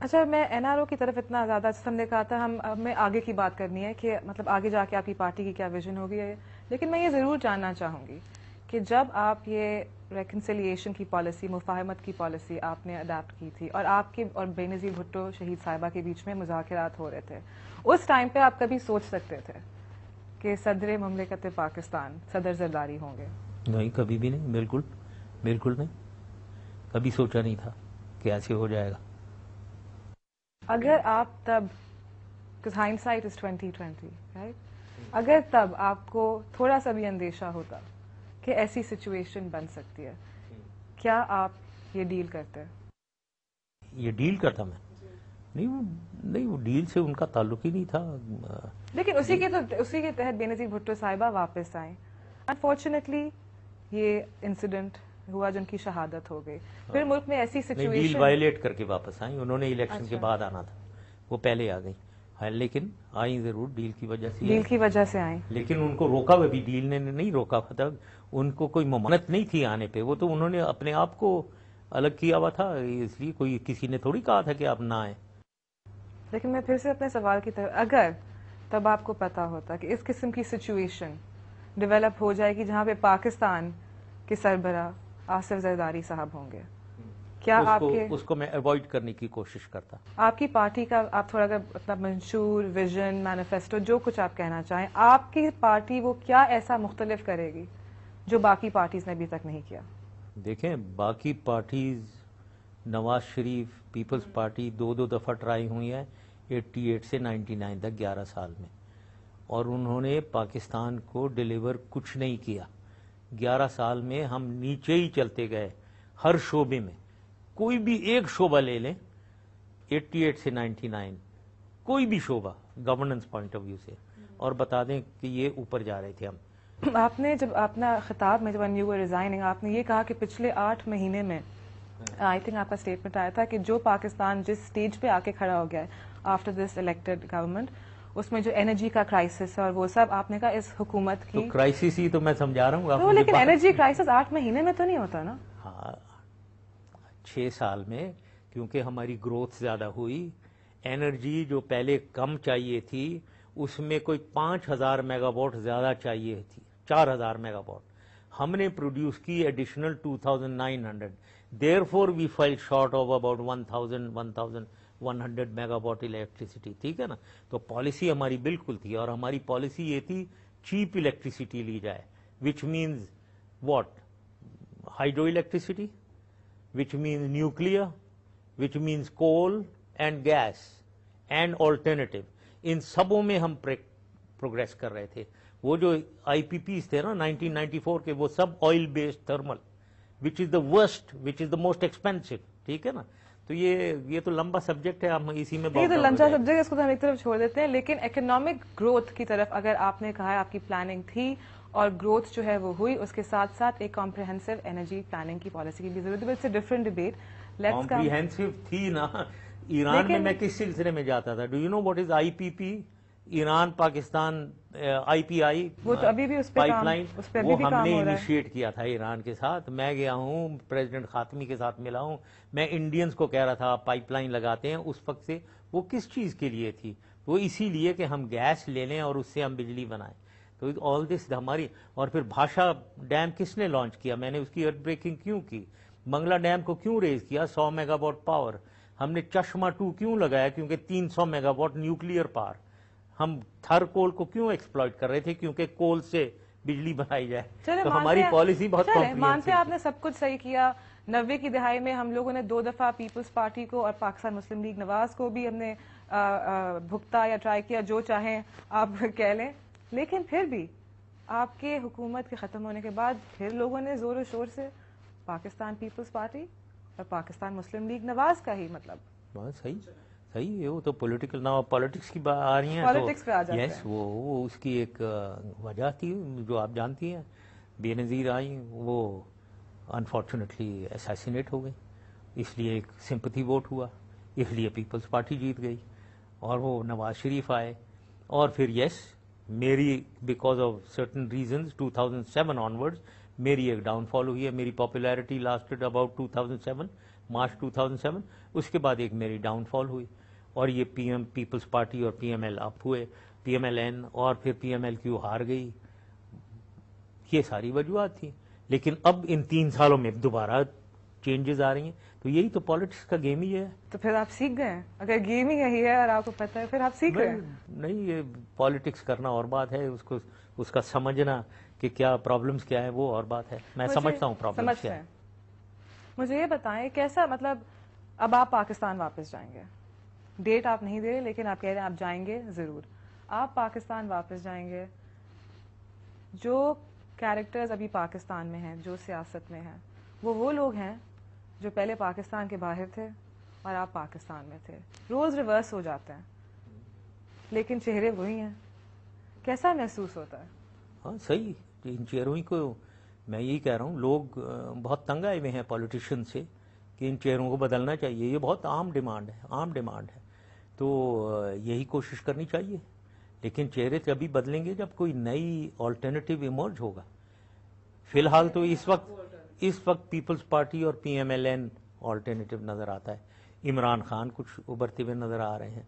اچھا، میں N R O کی طرف اتنا زیادہ ہم نے کہا تھا ہمیں آگے کی بات کرنی ہے کہ مطلب آگے جا کے آپ کی پارٹی کی کیا ویژن ہوگی ہے، لیکن میں یہ ضرور جاننا چاہوں گی کہ جب آپ یہ ریکنسیلیشن کی پالیسی، مفاہمت کی پالیسی آپ نے اڈاپٹ کی تھی اور آپ کے اور بے نظیر بھٹو شہید صاحبہ کے بیچ میں مذاکرات ہو رہے تھے، اس ٹائم پہ آپ کبھی سوچ سکتے تھے کہ صدر مملکت پاکستان صدر زرداری ہوں گے؟ نہیں، کبھی بھی نہیں، بالکل بالکل نہیں، کبھی سوچا نہیں تھا کہ ایسے ہو جائے گا. اگر آپ تب hindsight is 2020 right؟ اگر تب آپ کو تھوڑا سا بھی اندیشہ ہوتا کہ ایسی سچویشن بن سکتی ہے، کیا آپ یہ ڈیل کرتے؟ یہ ڈیل کرتا میں نہیں، وہ ڈیل سے ان کا تعلق ہی نہیں تھا. لیکن اسی کے تحت بے نظیر بھٹو صاحبہ واپس آئیں. انفارچونیٹلی یہ انسیڈنٹ ہوا جن کی شہادت ہو گئی، پھر ملک میں ایسی ڈیل سچویشن وائلیٹ کر کے واپس آئیں. انہوں نے الیکشن کے اچھا، بعد آنا تھا، وہ پہلے آ گئی. ہاں، لیکن آئیں ضرور ڈیل کی وجہ سے. ڈیل کی وجہ سے آئیں. لیکن ان کو روکا بھی ڈیل نے نہیں روکا تھا. ان کو کوئی ممانعت نہیں تھی آنے پہ. وہ تو انہوں نے اپنے آپ کو الگ کیا ہوا تھا، اس لیے کوئی کسی نے تھوڑی کہا تھا کہ آپ نہ آئیں. لیکن میں پھر سے اپنے سوال کی طرف، اگر تب آپ کو پتا ہوتا کہ اس قسم کی سچویشن ڈیولپ ہو جائے گی جہاں پہ پاکستان کے سربراہ آصف زرداری صاحب ہوں گے، کیا اس کو میں اوائڈ کرنے کی کوشش کرتا. آپ کی پارٹی کا آپ تھوڑا اگر اپنا منشور، ویژن، مینیفیسٹو، جو کچھ آپ کہنا چاہیں، آپ کی پارٹی وہ کیا ایسا مختلف کرے گی جو باقی پارٹیز نے ابھی تک نہیں کیا؟ دیکھیں، باقی parties, Nawaz Sharif Peoples party دو دفعہ ٹرائی ہوئی ہے 88 سے 99 تک، 11 سال میں، اور انہوں نے پاکستان کو ڈیلیور کچھ نہیں کیا. 11 سال میں ہم نیچے ہی چلتے گئے ہر شعبے میں. کوئی بھی ایک شعبہ لے لیں 88 سے 99، کوئی بھی شعبہ گورننس پوائنٹ آف ویو سے، اور بتا دیں کہ یہ اوپر جا رہے تھے ہم. آپ نے جب اپنا خطاب میں، جب یو ور ریزائننگ، آپ نے یہ کہا کہ پچھلے 8 مہینے میں آئی تھنک آپ کا اسٹیٹمنٹ آیا تھا کہ جو پاکستان جس سٹیج پہ آ کے کھڑا ہو گیا ہے آفٹر دس الیکٹڈ گورنمنٹ، اس میں جو انرجی کا کرائسس ہے اور وہ سب، آپ نے کہا اس حکومت کی کرائسس ہی تو میں سمجھا رہا ہوں. تو لیکن انرجی کرائسس 8 مہینے میں تو نہیں ہوتا نا. ہاں، 6 سال میں، کیونکہ ہماری گروتھ زیادہ ہوئی. انرجی جو پہلے کم چاہیے تھی، اس میں کوئی 5000 میگا واٹ زیادہ چاہیے تھی، 4000 میگا واٹ ہم نے پروڈیوس کی additional 2900. Therefore we fell short of about 1100 mega what electricity. ٹھیک ہے نا. تو پالیسی ہماری بالکل تھی، اور ہماری پالیسی یہ تھی چیپ الیکٹریسٹی لی جائے، which means what? Hydroelectricity, which means nuclear, which means coal and gas and alternative. ان سبوں میں ہم پروگریس کر رہے تھے. وہ جو آئی پی پیز تھے نا 1994 کے، وہ سب oil based thermal, which is the worst, which is the most expensive. ٹھیک ہے نا. تو یہ تو لمبا سبجیکٹ ہے، ہم اسی میں یہ تو لمبا سبجیکٹ ہے، اس کو تو ہم ایک طرف چھوڑ دیتے ہیں. لیکن اکنامک گروتھ کی طرف اگر آپ نے کہا ہے آپ کی پلاننگ تھی اور گروتھ جو ہے وہ ہوئی، اس کے ساتھ ساتھ ایک کمپریہنسو انرجی پلاننگ کی پالیسی کی بھی ضرورت ہے. It's a different debate. Comprehensive تھی نا. ایران میں کس سلسلے میں جاتا تھا؟ Do you know what is I P P? Iran Pakistan I P I وہ تو ابھی بھی اس پہ پائپ لائن، وہ ہم نے ہو رہا ہے. انیشیٹ کیا تھا ایران کے ساتھ. میں گیا ہوں، پریزیڈنٹ خاتمی کے ساتھ ملا ہوں. میں انڈینز کو کہہ رہا تھا آپ پائپ لائن لگاتے ہیں. اس وقت سے وہ کس چیز کے لیے تھی؟ وہ اسی لیے کہ ہم گیس لے لیں اور اس سے ہم بجلی بنائیں. تو آل دس ہماری. اور پھر بھاشا ڈیم کس نے لانچ کیا؟ میں نے اس کی ارتھ بریکنگ کیوں کی؟ منگلا ڈیم کو کیوں ریز کیا؟ 100 میگا واٹ پاور. ہم نے چشمہ 2 کیوں لگایا؟ کیونکہ 300 میگا واٹ نیوکلیئر پاور. ہم تھر کول کو کیوں ایکسپلائٹ کر رہے تھے؟ کیونکہ کول سے بجلی بنائی جائے. تو ہماری پالیسی بہت مانتے آپ نے سب کچھ صحیح کیا. 90 کی دہائی میں ہم لوگوں نے 2 دفعہ پیپلز پارٹی کو اور پاکستان مسلم لیگ نواز کو بھی ہم نے بھگتا یا ٹرائی کیا، جو چاہیں آپ کہہ لیں. لیکن پھر بھی آپ کے حکومت کے ختم ہونے کے بعد پھر لوگوں نے زور و شور سے پاکستان پیپلز پارٹی اور پاکستان مسلم لیگ نواز کا ہی مطلب. بہت صحیح ہے. وہ تو پولیٹیکل نہ پالیٹکس کی بات آ رہی ہیں، پالیٹکس پہ آ جاتے ہیں. یس، وہ اس کی ایک وجہ تھی جو آپ جانتی ہیں. بے نظیر آئیں، وہ انفارچونیٹلی اسیسینیٹ ہو گئی. اس لیے ایک سمپتھی ووٹ ہوا، اس لیے پیپلز پارٹی جیت گئی. اور وہ نواز شریف آئے، اور پھر یس میری because of certain reasons 2007 onwards میری ایک ڈاؤن فال ہوئی ہے. میری پاپولیرٹی لاسٹڈ اباؤٹ 2007. مارچ 2007. اس کے بعد ایک میری ڈاؤن فال ہوئی اور یہ پی ایم پیپلز پارٹی اور پی ایم ایل اپ ہوئے, پی ایم ایل این اور پھر پی ایم ایل کیو ہار گئی. یہ ساری وجوہات تھیں. لیکن اب ان 3 سالوں میں دوبارہ چینجز آ رہی ہیں, تو یہی تو پالیٹکس کا گیم ہی ہے. تو پھر آپ سیکھ گئے ہیں, اگر گیم ہی یہی ہے اور آپ کو پتہ ہے پھر آپ سیکھ گئے ہیں. نہیں, یہ پالیٹکس کرنا اور بات ہے, اس کا سمجھنا کہ کیا پرابلمس کیا ہے وہ اور بات ہے. میں سمجھتا ہوں پرابلمس کیا ہے. مجھے یہ بتائیں کیسا, مطلب اب آپ پاکستان واپس جائیں گے, ڈیٹ آپ نہیں دے رہے لیکن آپ کہہ رہے ہیں آپ جائیں گے ضرور. آپ پاکستان واپس جائیں گے, جو کیریکٹرز ابھی پاکستان میں ہیں, جو سیاست میں ہیں, وہ لوگ ہیں جو پہلے پاکستان کے باہر تھے اور آپ پاکستان میں تھے. رولز ریورس ہو جاتے ہیں لیکن چہرے وہی ہیں. کیسا محسوس ہوتا ہے؟ ہاں صحیح, ان چہروں کو میں یہی کہہ رہا ہوں, لوگ بہت تنگ آئے ہوئے ہیں پولیٹیشین سے کہ ان چہروں کو بدلنا چاہیے. یہ بہت عام ڈیمانڈ ہے, تو یہی کوشش کرنی چاہیے. لیکن چہرے تبھی بدلیں گے جب کوئی نئی آلٹرنیٹیو ایمرج ہوگا. فی الحال تو اس وقت پیپلز پارٹی اور P M L N alternative نظر آتا ہے. عمران خان کچھ ابھرتے ہوئے نظر آ رہے ہیں.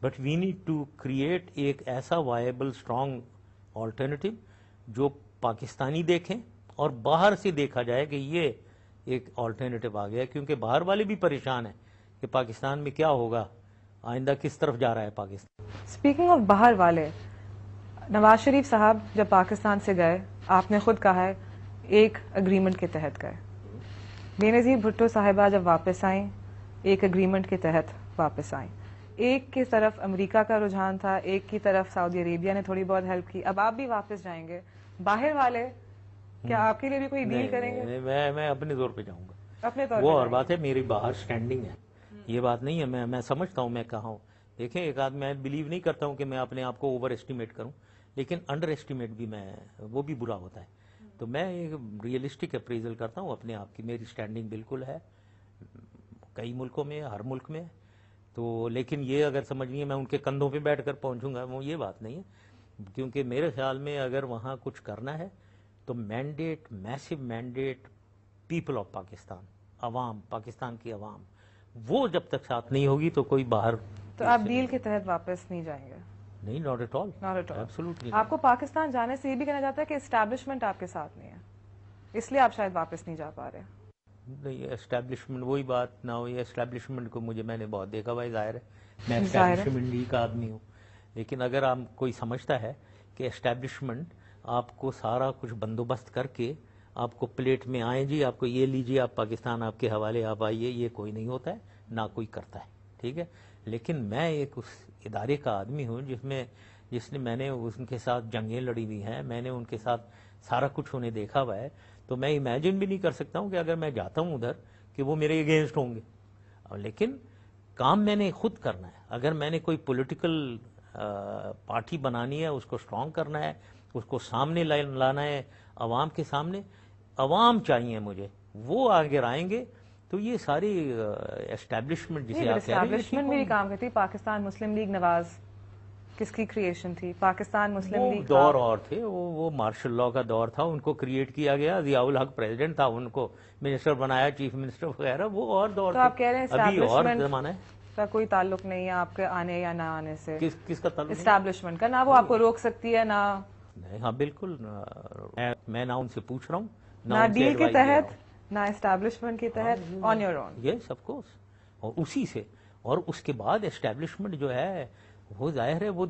But we need to create ایک ایسا وائبل اسٹرانگ آلٹرنیٹیو جو پاکستانی دیکھیں اور باہر سے دیکھا جائے کہ یہ ایک آلٹرنیٹیو آ گیا, کیونکہ باہر والے بھی پریشان ہیں کہ پاکستان میں کیا ہوگا, آئندہ کس طرف جا رہا ہے پاکستان. اسپیکنگ آف باہر والے, نواز شریف صاحب جب پاکستان سے گئے آپ نے خود کہا ہے ایک اگریمنٹ کے تحت گئے. بینظیر بھٹو صاحبہ جب واپس آئیں ایک اگریمنٹ کے تحت واپس آئیں. ایک کی طرف امریکہ کا رجحان تھا, ایک کی طرف سعودی عربیہ نے تھوڑی بہت ہیلپ کی. اب آپ بھی واپس جائیں گے, باہر والے کیا آپ کے لیے بھی کوئی ڈیل کریں گے؟ میں اپنے زور پہ جاؤں گا, اپنے طور وہ پہ اور بات ہے. میری باہر سٹینڈنگ ہے, یہ بات نہیں ہے. میں سمجھتا ہوں میں کہاں ہوں. دیکھیں ایک آدھ, میں بلیو نہیں کرتا ہوں کہ میں اپنے آپ کو اوور ایسٹیمیٹ کروں, لیکن انڈر ایسٹیمیٹ بھی وہ بھی برا ہوتا ہے. تو میں ایک ریئلسٹک اپریزل کرتا ہوں اپنے آپ کی. میری سٹینڈنگ بالکل ہے کئی ملکوں میں, ہر ملک میں. تو لیکن یہ اگر سمجھنی ہے میں ان کے کندھوں پہ بیٹھ کر پہنچوں گا, وہ یہ بات نہیں ہے. کیونکہ میرے خیال میں اگر وہاں کچھ کرنا ہے تو مینڈیٹ, میسو مینڈیٹ پیپل آف پاکستان, عوام, پاکستان کی عوام, وہ جب تک ساتھ نہیں ہوگی تو کوئی باہر. تو آپ ڈیل کے تحت واپس نہیں جائیں گے؟ نہیں, not at all, Not at all. Absolutely. آپ کو پاکستان جانے سے یہ بھی کہنا جاتا ہے کہ اسٹیبلشمنٹ آپ کے ساتھ نہیں ہے, اس لیے آپ شاید واپس نہیں جا پا رہے. نہیں, اسٹیبلشمنٹ وہی بات نہ ہوئی. اسٹیبلشمنٹ کو میں نے بہت دیکھا بھائی, ظاہر ہے میں اسٹیبلشمنٹ ہی کا آدمی ہوں. لیکن اگر آپ کوئی سمجھتا ہے کہ اسٹیبلشمنٹ آپ کو سارا کچھ بندوبست کر کے آپ کو پلیٹ میں آئیں جی آپ کو یہ لیجیے, آپ پاکستان آپ کے حوالے آپ آئیے, یہ کوئی نہیں ہوتا ہے, نہ کوئی کرتا ہے. ٹھیک ہے, لیکن میں ایک اس ادارے کا آدمی ہوں جس نے میں نے ان کے ساتھ جنگیں لڑی ہوئی ہیں, میں نے ان کے ساتھ سارا کچھ انہیں دیکھا ہوا ہے. تو میں امیجن بھی نہیں کر سکتا ہوں کہ اگر میں جاتا ہوں ادھر کہ وہ میرے اگینسٹ ہوں گے. لیکن کام میں نے خود کرنا ہے. اگر میں نے کوئی پولیٹیکل پارٹی بنانی ہے, اس کو اسٹرانگ کرنا ہے, اس کو سامنے لانا ہے عوام کے سامنے, عوام چاہیے مجھے, وہ آگے آئیں گے تو یہ ساری اسٹیبلشمنٹ جسے آپ کہہ رہے ہیں اسٹیبلشمنٹ بھی کام کرتی. پاکستان مسلم لیگ نواز کس کی کریشن تھی؟ پاکستان مسلم لیگ دور اور تھے, وہ مارشل لاء کا دور تھا, ان کو کریٹ کیا گیا. ضیاء الحق پریزیڈنٹ تھا, ان کو منسٹر بنایا, چیف منسٹر وغیرہ, وہ اور دور تو آپ کہہ رہے ہیں ابھی اور زمانہ ہے. کا کوئی تعلق نہیں ہے آپ کے آنے یا نہ آنے سے؟ کس کا تعلق؟ اسٹیبلشمنٹ کا, نہ وہ آپ کو روک سکتی ہے, نہ ہاں بالکل, میں نہ ان سے پوچھ رہا ہوں, نہ ڈیل کے تحت, نہ اسٹیبلشمنٹ کے تحت, on your own. Yes of course, اور اسی سے. اور اس کے بعد اسٹیبلشمنٹ جو ہے وہ ظاہر ہے وہ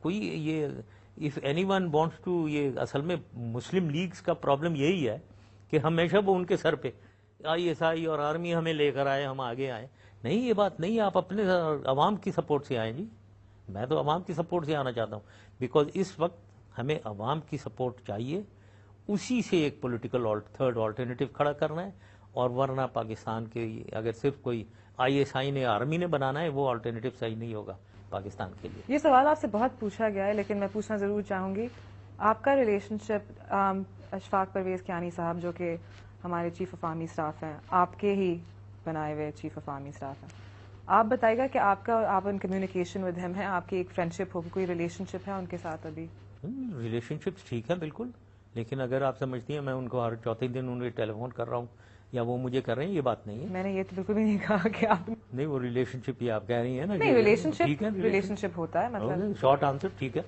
کوئی یہ if anyone wants to, یہ اصل میں مسلم لیگز کا پرابلم یہی ہے کہ ہمیشہ وہ ان کے سر پہ آئی ایس آئی اور آرمی ہمیں لے کر آئے, ہم آگے آئے. نہیں, یہ بات نہیں, آپ اپنے عوام کی سپورٹ سے آئیں جی. میں تو عوام کی سپورٹ سے آنا چاہتا ہوں, بیکاز اس وقت ہمیں عوام کی سپورٹ چاہیے, اسی سے ایک پولیٹیکل تھرڈ آلٹرنیٹیو کھڑا کرنا ہے. اور ورنہ پاکستان کے اگر صرف کوئی آئی ایس آئی نے, آرمی نے بنانا ہے, وہ آلٹرنیٹیو صحیح نہیں ہوگا پاکستان کے لیے. یہ سوال آپ سے بہت پوچھا گیا ہے لیکن میں پوچھنا ضرور چاہوں گی, آپ کا ریلیشن شپ اشفاق پرویز کیانی صاحب جو کہ ہمارے چیف آف آرمی اسٹاف ہیں, آپ کے ہی بنائے ہوئے چیف آف آرمی اسٹاف ہیں, آپ بتائے گا کہ آپ ان کمیونیکیشن ود ہم ہیں, آپ کی ایک فرینڈ شپ ہوگی, کوئی ریلیشن شپ ہے ان کے ساتھ ابھی؟ ریلیشن شپ ٹھیک ہے بالکل, لیکن اگر آپ سمجھتی ہیں میں ان کو ہر چوتھے دن انہیں ٹیلی فون کر رہا ہوں یا وہ مجھے کر رہے ہیں، یہ بات نہیں ہے. میں نے یہ تو بالکل بھی نہیں کہا کہ آپ نہیں، وہ ریلیشن شپ ہی آپ کہہ رہی ہیں نا. نہیں، ٹھیک ہے، ریلیشن شپ ہوتا ہے مطلب شارٹ آنسر ٹھیک ہے.